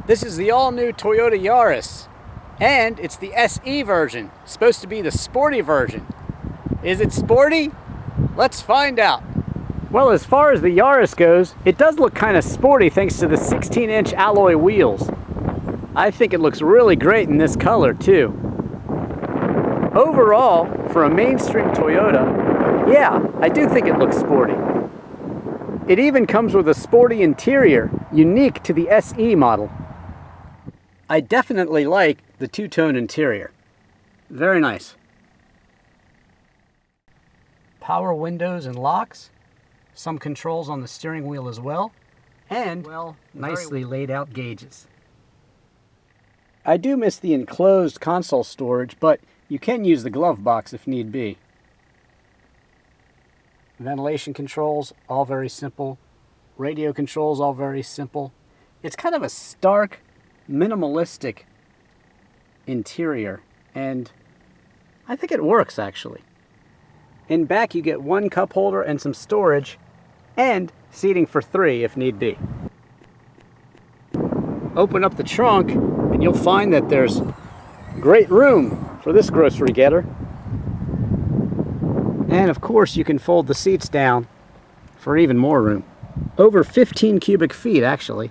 This is the all-new Toyota Yaris, and it's the SE version, supposed to be the sporty version. Is it sporty? Let's find out. Well, as far as the Yaris goes, it does look kind of sporty thanks to the 16-inch alloy wheels. I think it looks really great in this color too. Overall, for a mainstream Toyota, yeah, I do think it looks sporty. It even comes with a sporty interior, unique to the SE model. I definitely like the two-tone interior. Very nice. Power windows and locks, some controls on the steering wheel as well, and, well, nicely laid out gauges. I do miss the enclosed console storage, but you can use the glove box if need be. Ventilation controls, all very simple. Radio controls, all very simple. It's kind of a stark, minimalistic interior, and I think it works actually. In back you get one cup holder and some storage, and seating for 3 if need be. Open up the trunk and you'll find that there's great room for this grocery getter. And of course you can fold the seats down for even more room. Over 15 cubic feet actually.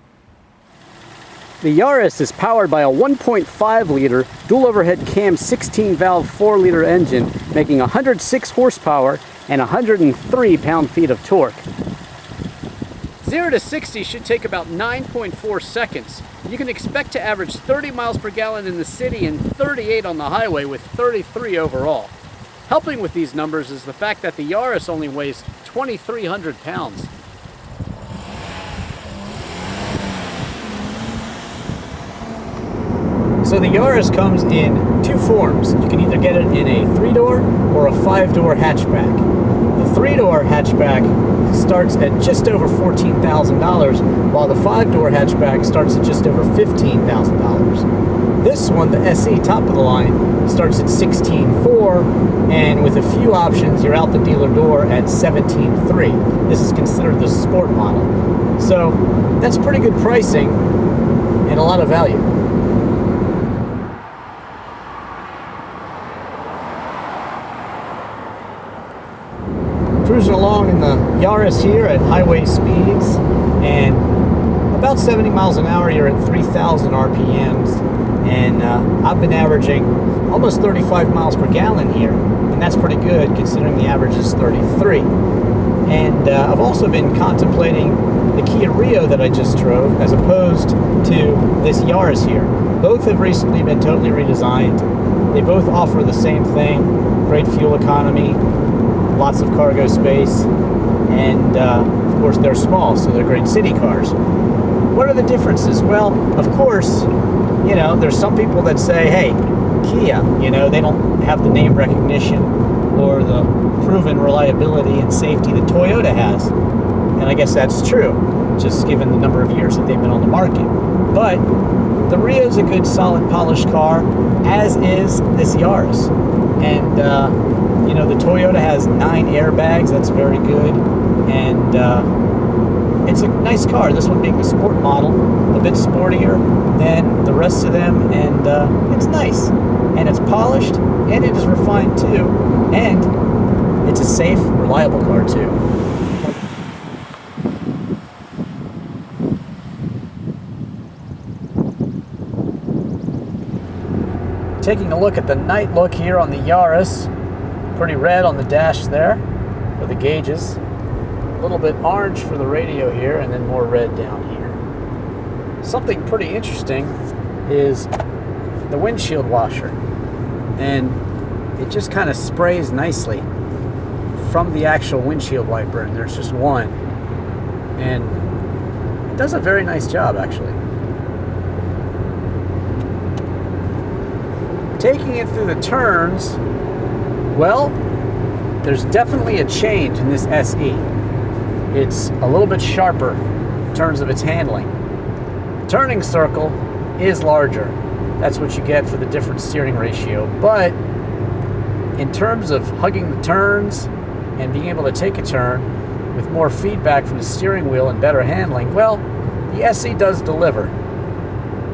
The Yaris is powered by a 1.5 liter dual overhead cam 16 valve 4 liter engine, making 106 horsepower and 103 pound-feet of torque. 0 to 60 should take about 9.4 seconds. You can expect to average 30 miles per gallon in the city and 38 on the highway with 33 overall. Helping with these numbers is the fact that the Yaris only weighs 2,300 pounds. So the Yaris comes in 2 forms. You can either get it in a 3-door or a 5-door hatchback. The 3-door hatchback starts at just over $14,000, while the 5-door hatchback starts at just over $15,000. This one, the SE top of the line, starts at $16,400, and with a few options, you're out the dealer door at $17,300. This is considered the sport model. So that's pretty good pricing and a lot of value. Cruising along in the Yaris here at highway speeds, and about 70 miles an hour, you're at 3,000 RPMs, and I've been averaging almost 35 miles per gallon here, and that's pretty good considering the average is 33. And I've also been contemplating the Kia Rio that I just drove as opposed to this Yaris here. Both have recently been totally redesigned. They both offer the same thing: great fuel economy, lots of cargo space, and of course they're small, so they're great city cars. What are the differences? Well, of course, you know, there's some people that say, hey, Kia, you know, they don't have the name recognition or the proven reliability and safety that Toyota has. And I guess that's true, just given the number of years that they've been on the market. But the Rio's a good, solid, polished car, as is this Yaris. And you know, the Toyota has 9 airbags. That's very good, and it's a nice car. This one being the sport model, a bit sportier than the rest of them, and it's nice, and it's polished, and it is refined too, and it's a safe, reliable car too. Taking a look at the night look here on the Yaris. Pretty red on the dash there for the gauges. A little bit orange for the radio here, and then more red down here. Something pretty interesting is the windshield washer. And it just kind of sprays nicely from the actual windshield wiper, and there's just one. And it does a very nice job, actually. Taking it through the turns, well, there's definitely a change in this SE. It's a little bit sharper in terms of its handling. The turning circle is larger. That's what you get for the different steering ratio. But in terms of hugging the turns and being able to take a turn with more feedback from the steering wheel and better handling, well, the SE does deliver.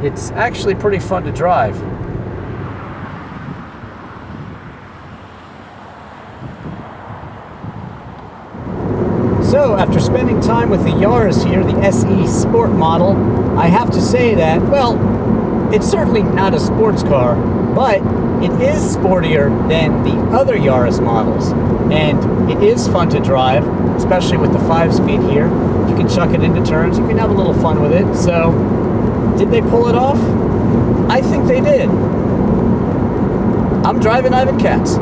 it's actually pretty fun to drive. So, after spending time with the Yaris here, the SE Sport model, I have to say that, well, it's certainly not a sports car, but it is sportier than the other Yaris models. And it is fun to drive, especially with the 5-speed here. You can chuck it into turns, you can have a little fun with it. So, did they pull it off? I think they did. I'm Drivin' Ivan Katz.